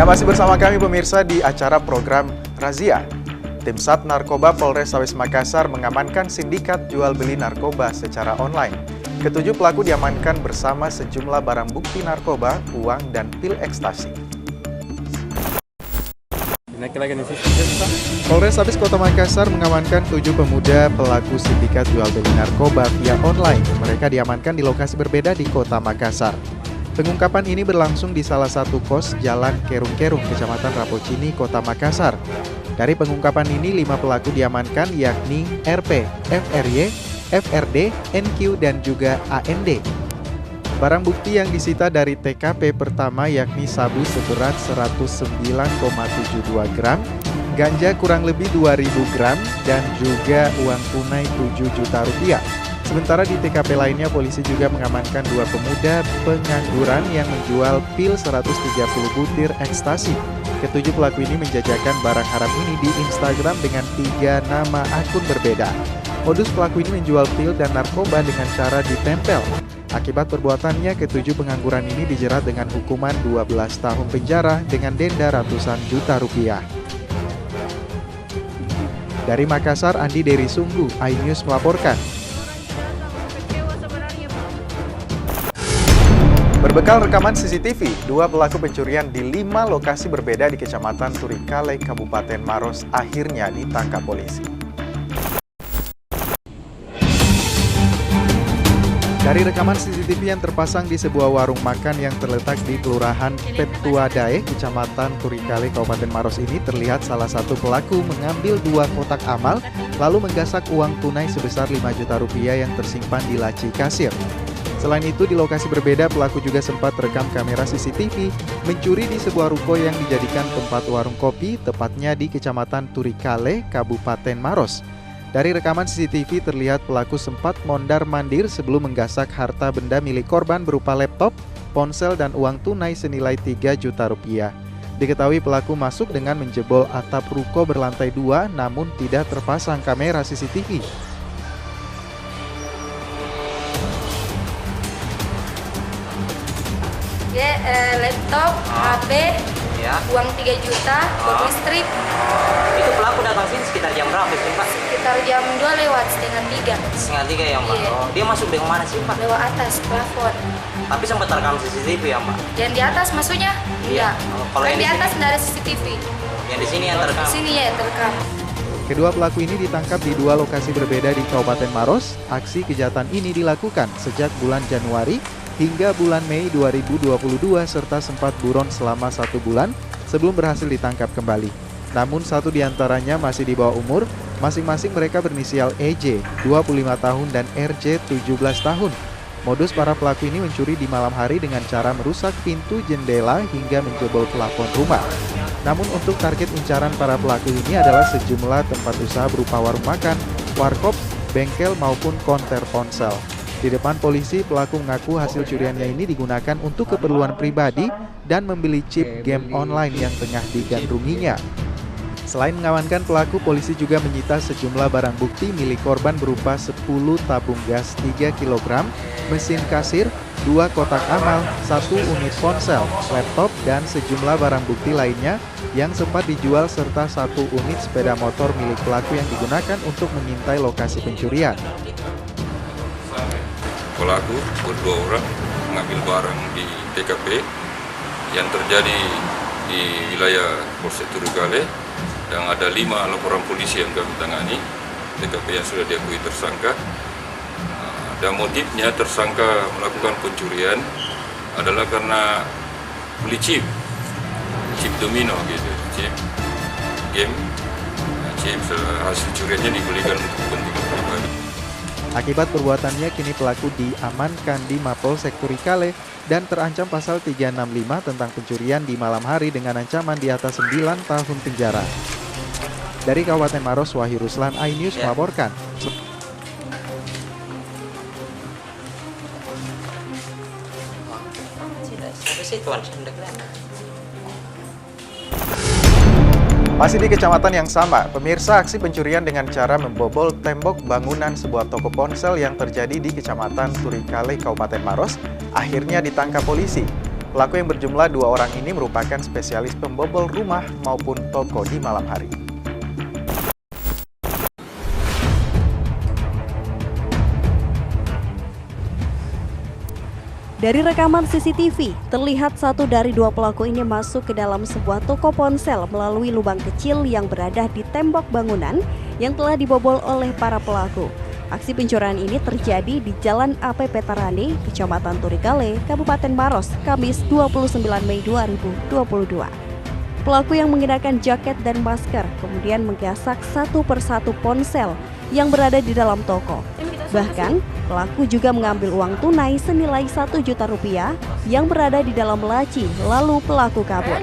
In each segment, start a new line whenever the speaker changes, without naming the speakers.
Ya, masih bersama kami pemirsa di acara program Razia. Tim Sat Narkoba Polrestabes Makassar mengamankan sindikat jual beli narkoba secara online. Ketujuh pelaku diamankan bersama sejumlah barang bukti narkoba, uang, dan pil ekstasi. Polrestabes Kota Makassar mengamankan 7 pemuda pelaku sindikat jual beli narkoba via online. Mereka diamankan di lokasi berbeda di Kota Makassar. Pengungkapan ini berlangsung di salah satu kos Jalan Kerung-Kerung, Kecamatan Rapocini, Kota Makassar. Dari pengungkapan ini, 5 pelaku diamankan yakni RP, FRY, FRD, NQ, dan juga AND. Barang bukti yang disita dari TKP pertama yakni sabu seberat 109,72 gram, ganja kurang lebih 2.000 gram, dan juga uang tunai 7 juta rupiah. Sementara di TKP lainnya, polisi juga mengamankan 2 pemuda pengangguran yang menjual pil 130 butir ekstasi. Ketujuh pelaku ini menjajakan barang haram ini di Instagram dengan 3 nama akun berbeda. Modus pelaku ini menjual pil dan narkoba dengan cara ditempel. Akibat perbuatannya, ketujuh pengangguran ini dijerat dengan hukuman 12 tahun penjara dengan denda ratusan juta rupiah. Dari Makassar, Andi Dery Sunggu, iNews melaporkan. Berbekal rekaman CCTV, 2 pelaku pencurian di 5 lokasi berbeda di Kecamatan Turikale, Kabupaten Maros akhirnya ditangkap polisi. Dari rekaman CCTV yang terpasang di sebuah warung makan yang terletak di Kelurahan Petuadae, Kecamatan Turikale, Kabupaten Maros ini terlihat salah satu pelaku mengambil 2 kotak amal lalu menggasak uang tunai sebesar 5 juta rupiah yang tersimpan di laci kasir. Selain itu, di lokasi berbeda, pelaku juga sempat rekam kamera CCTV mencuri di sebuah ruko yang dijadikan tempat warung kopi, tepatnya di Kecamatan Turikale, Kabupaten Maros. Dari rekaman CCTV terlihat pelaku sempat mondar-mandir sebelum menggasak harta benda milik korban berupa laptop, ponsel, dan uang tunai senilai 3 juta rupiah. Diketahui pelaku masuk dengan menjebol atap ruko berlantai 2 namun tidak terpasang kamera CCTV.
Laptop, HP,
ya.
Uang 3 juta, buat listrik.
Itu pelaku datang sini sekitar jam berapa sih, Pak?
Sekitar jam 2 lewat setengah 3.
Setengah 3 ya, Mbak?
Iya.
Oh, dia masuk dengan mana sih, Pak?
Lewat atas plafon.
Tapi sempat terekam CCTV ya, Mbak?
Yang di atas maksudnya?
Iya.
Enggak.
Kalau
Yang
yang
di
di
atas tidak ada CCTV.
Yang di sini yang terekam?
Di sini ya terekam.
Kedua pelaku ini ditangkap di 2 lokasi berbeda di Kabupaten Maros. Aksi kejahatan ini dilakukan sejak bulan Januari hingga bulan Mei 2022 serta sempat buron selama 1 bulan sebelum berhasil ditangkap kembali. Namun 1 diantaranya masih di bawah umur, masing-masing mereka berinisial EJ, 25 tahun dan RJ, 17 tahun. Modus para pelaku ini mencuri di malam hari dengan cara merusak pintu jendela hingga menjebol plafon rumah. Namun untuk target incaran para pelaku ini adalah sejumlah tempat usaha berupa warung makan, warkop, bengkel maupun konter ponsel. Di depan polisi, pelaku mengaku hasil curiannya ini digunakan untuk keperluan pribadi dan membeli chip game online yang tengah digandrunginya. Selain mengamankan pelaku, polisi juga menyita sejumlah barang bukti milik korban berupa 10 tabung gas 3 kg, mesin kasir, 2 kotak amal, 1 unit ponsel, laptop, dan sejumlah barang bukti lainnya yang sempat dijual serta 1 unit sepeda motor milik pelaku yang digunakan untuk mengintai lokasi pencurian.
Pelaku berdua orang mengambil barang di TKP yang terjadi di wilayah Polsek Turikale dan ada 5 laporan polisi yang kami tangani, TKP yang sudah diakui tersangka. Dan motifnya tersangka melakukan pencurian adalah karena beli chip domino gitu, chip game, chip hasil curiannya dibelikan untuk kepentingan pribadi.
Akibat perbuatannya, kini pelaku diamankan di Mapolsek Turikale dan terancam pasal 365 tentang pencurian di malam hari dengan ancaman di atas 9 tahun penjara. Dari Kabupaten Maros, Wahyu Ruslan, iNews melaporkan. Masih di kecamatan yang sama, pemirsa, aksi pencurian dengan cara membobol tembok bangunan sebuah toko ponsel yang terjadi di Kecamatan Turikale, Kabupaten Maros, akhirnya ditangkap polisi. Pelaku yang berjumlah 2 orang ini merupakan spesialis pembobol rumah maupun toko di malam hari.
Dari rekaman CCTV, terlihat 1 dari 2 pelaku ini masuk ke dalam sebuah toko ponsel melalui lubang kecil yang berada di tembok bangunan yang telah dibobol oleh para pelaku. Aksi pencurian ini terjadi di Jalan AP Petarani, Kecamatan Turikale, Kabupaten Maros, Kamis 29 Mei 2022. Pelaku yang mengenakan jaket dan masker kemudian menggasak satu persatu ponsel yang berada di dalam toko. Bahkan, pelaku juga mengambil uang tunai senilai 1 juta rupiah yang berada di dalam laci, lalu pelaku kabur.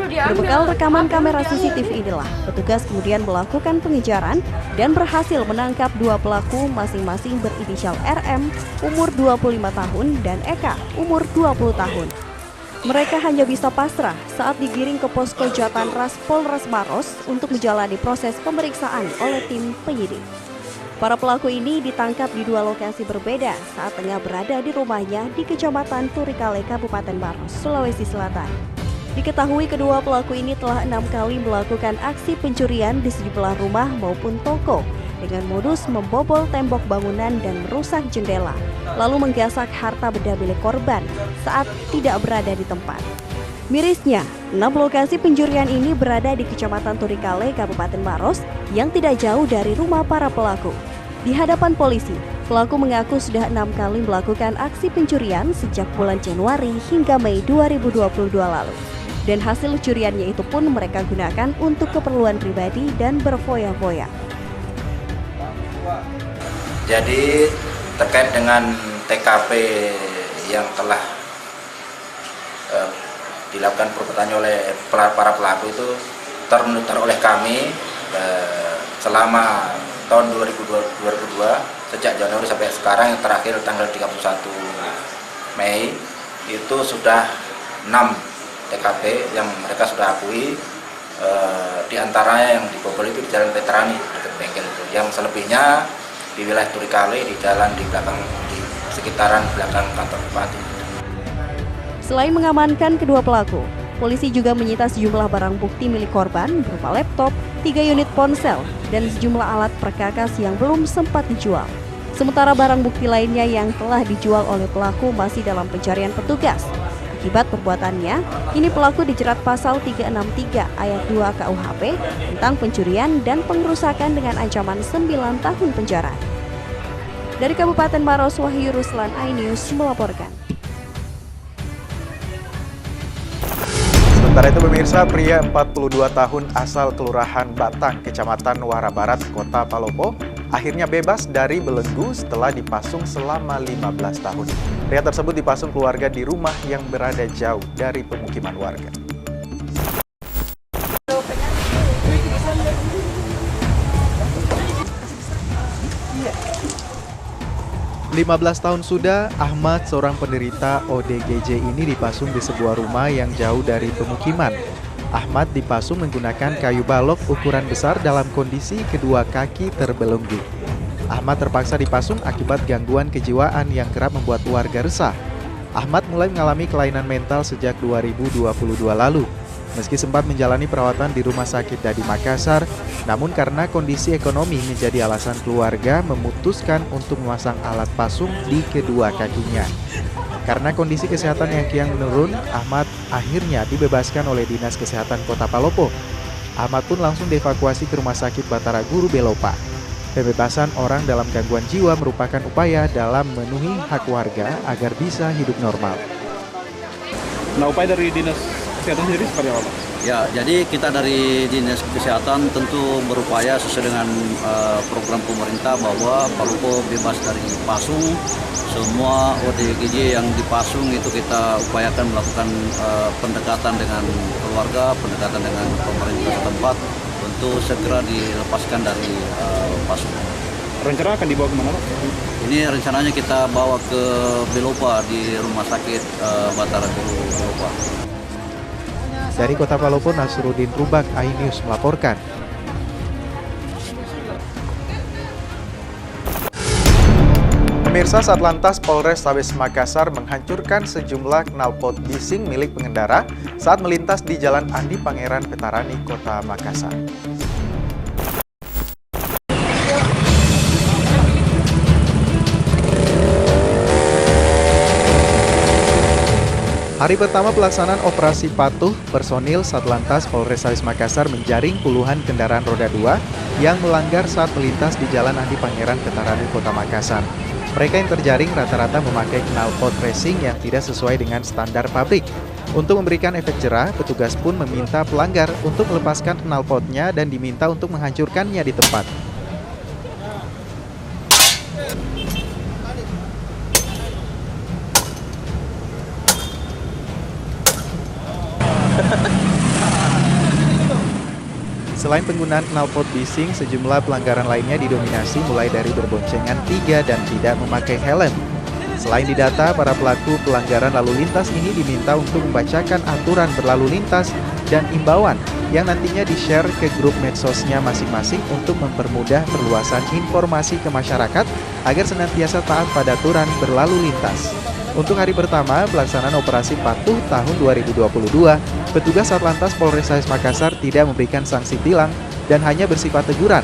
Berbekal rekaman kamera CCTV inilah, petugas kemudian melakukan pengejaran dan berhasil menangkap 2 pelaku masing-masing berinisial RM, umur 25 tahun, dan Eka, umur 20 tahun. Mereka hanya bisa pasrah saat digiring ke posko Jatanras Polres Maros untuk menjalani proses pemeriksaan oleh tim penyidik. Para pelaku ini ditangkap di 2 lokasi berbeda saat tengah berada di rumahnya di Kecamatan Turikale, Kabupaten Maros, Sulawesi Selatan. Diketahui kedua pelaku ini telah 6 kali melakukan aksi pencurian di sejumlah rumah maupun toko dengan modus membobol tembok bangunan dan merusak jendela, lalu menggasak harta benda milik korban saat tidak berada di tempat. Mirisnya, 6 lokasi pencurian ini berada di Kecamatan Turikale, Kabupaten Maros yang tidak jauh dari rumah para pelaku. Di hadapan polisi, pelaku mengaku sudah 6 kali melakukan aksi pencurian sejak bulan Januari hingga Mei 2022 lalu. Dan hasil curiannya itu pun mereka gunakan untuk keperluan pribadi dan berfoya-foya.
Jadi terkait dengan TKP yang telah dilakukan perbuatannya oleh para pelaku itu termonitor oleh kami selama tahun 2022 sejak Januari sampai sekarang yang terakhir tanggal 31 Mei itu sudah 6 TKP yang mereka sudah akui, diantaranya yang dibobol itu di Jalan Veterani dekat bengkel itu, yang selebihnya di wilayah Turikale di jalan di belakang di sekitaran belakang kantor bupati.
Selain mengamankan kedua pelaku, polisi juga menyita sejumlah barang bukti milik korban berupa laptop, 3 unit ponsel, dan sejumlah alat perkakas yang belum sempat dijual. Sementara barang bukti lainnya yang telah dijual oleh pelaku masih dalam pencarian petugas. Akibat perbuatannya, kini pelaku dijerat pasal 363 ayat 2 KUHP tentang pencurian dan pengerusakan dengan ancaman 9 tahun penjara. Dari Kabupaten Maros, Wahyu Ruslan, iNews melaporkan.
Sementara itu pemirsa, pria 42 tahun asal Kelurahan Batang, Kecamatan Wara Barat, Kota Palopo, akhirnya bebas dari belenggu setelah dipasung selama 15 tahun. Pria tersebut dipasung keluarga di rumah yang berada jauh dari pemukiman warga. 15 tahun sudah, Ahmad, seorang penderita ODGJ ini dipasung di sebuah rumah yang jauh dari pemukiman. Ahmad dipasung menggunakan kayu balok ukuran besar dalam kondisi kedua kaki terbelenggu. Ahmad terpaksa dipasung akibat gangguan kejiwaan yang kerap membuat warga resah. Ahmad mulai mengalami kelainan mental sejak 2022 lalu. Meski sempat menjalani perawatan di Rumah Sakit Dadi Makassar, namun karena kondisi ekonomi menjadi alasan keluarga memutuskan untuk memasang alat pasung di kedua kakinya. Karena kondisi kesehatan yang kian menurun, Ahmad akhirnya dibebaskan oleh Dinas Kesehatan Kota Palopo. Ahmad pun langsung dievakuasi ke Rumah Sakit Batara Guru Belopa. Pembebasan orang dalam gangguan jiwa merupakan upaya dalam memenuhi hak warga agar bisa hidup normal.
Nah, upaya dari Dinas Kesehatan sendiri seperti apa, Pak?
Ya, jadi kita dari Dinas Kesehatan tentu berupaya sesuai dengan program pemerintah bahwa Palopo bebas dari pasung. Semua ODGJ yang dipasung itu kita upayakan melakukan pendekatan dengan keluarga, pendekatan dengan pemerintah setempat untuk segera dilepaskan dari pasung.
Rencana akan dibawa kemana, Pak?
Ini rencananya kita bawa ke Belopa di Rumah Sakit Batara Guru Belopa.
Dari Kota Palopo, Nasruddin Rubak, iNews melaporkan. Pemirsa, Satlantas Polrestabes Makassar menghancurkan sejumlah knalpot bising milik pengendara saat melintas di Jalan Andi Pangeran Petarani, Kota Makassar. Hari pertama pelaksanaan operasi patuh, personil Satlantas Polrestabes Makassar menjaring puluhan kendaraan roda 2 yang melanggar saat melintas di Jalan Andi Pangeran Petarani, Kota Makassar. Mereka yang terjaring rata-rata memakai knalpot racing yang tidak sesuai dengan standar pabrik. Untuk memberikan efek jerah, petugas pun meminta pelanggar untuk melepaskan knalpotnya dan diminta untuk menghancurkannya di tempat. Selain penggunaan knalpot bising, sejumlah pelanggaran lainnya didominasi mulai dari berboncengan 3 dan tidak memakai helm. Selain didata, para pelaku pelanggaran lalu lintas ini diminta untuk membacakan aturan berlalu lintas dan imbauan yang nantinya di-share ke grup medsosnya masing-masing untuk mempermudah perluasan informasi ke masyarakat agar senantiasa taat pada aturan berlalu lintas. Untuk hari pertama pelaksanaan operasi patuh tahun 2022, petugas Satlantas Polrestabes Makassar tidak memberikan sanksi tilang dan hanya bersifat teguran.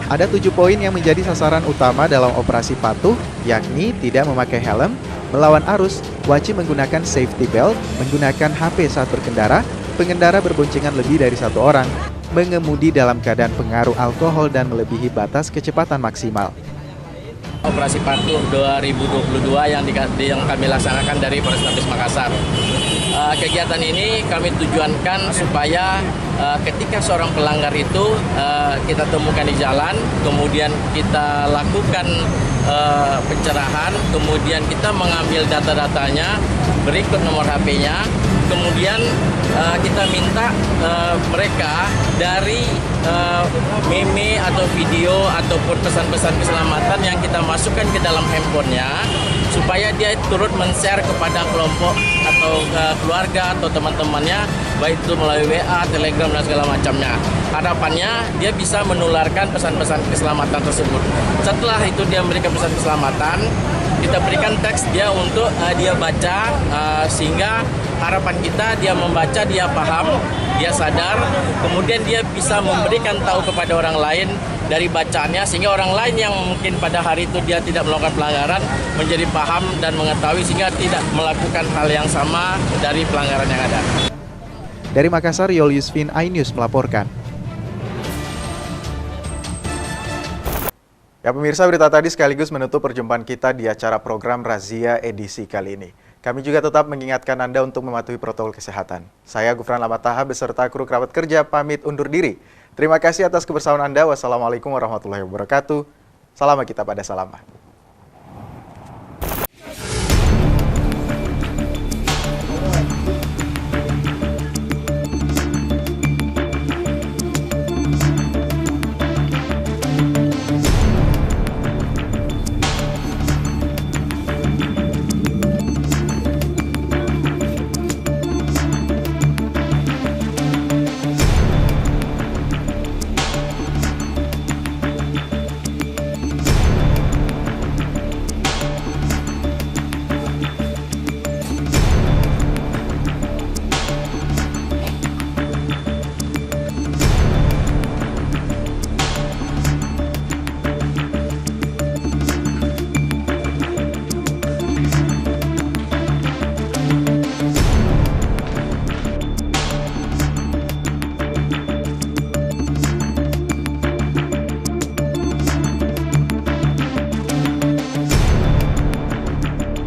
Ada 7 poin yang menjadi sasaran utama dalam operasi patuh, yakni tidak memakai helm, melawan arus, wajib menggunakan safety belt, menggunakan HP saat berkendara, pengendara berboncengan lebih dari 1 orang, mengemudi dalam keadaan pengaruh alkohol dan melebihi batas kecepatan maksimal.
Operasi Patuh 2022 yang kami laksanakan dari Polrestabes Makassar. Kegiatan ini kami tujuankan supaya ketika seorang pelanggar itu kita temukan di jalan, kemudian kita lakukan pencerahan, kemudian kita mengambil data-datanya, berikut nomor HP-nya, kemudian kita minta mereka dari meme atau video ataupun pesan-pesan keselamatan yang kita masukkan ke dalam handphonenya supaya dia turut men-share kepada kelompok atau keluarga atau teman-temannya, baik itu melalui WA, Telegram dan segala macamnya. Harapannya dia bisa menularkan pesan-pesan keselamatan tersebut. Setelah itu dia memberikan pesan keselamatan, kita berikan teks dia untuk dia baca, sehingga harapan kita dia membaca, dia paham, dia sadar, kemudian dia bisa memberikan tahu kepada orang lain dari bacaannya, sehingga orang lain yang mungkin pada hari itu dia tidak melakukan pelanggaran menjadi paham dan mengetahui sehingga tidak melakukan hal yang sama dari pelanggaran yang ada.
Dari Makassar, Yol Yusfin, iNews melaporkan. Ya pemirsa, berita tadi sekaligus menutup perjumpaan kita di acara program Razia edisi kali ini. Kami juga tetap mengingatkan Anda untuk mematuhi protokol kesehatan. Saya Gufran Lamataha beserta kru kerabat kerja pamit undur diri. Terima kasih atas kebersamaan Anda. Wassalamualaikum warahmatullahi wabarakatuh. Salam kita pada salama.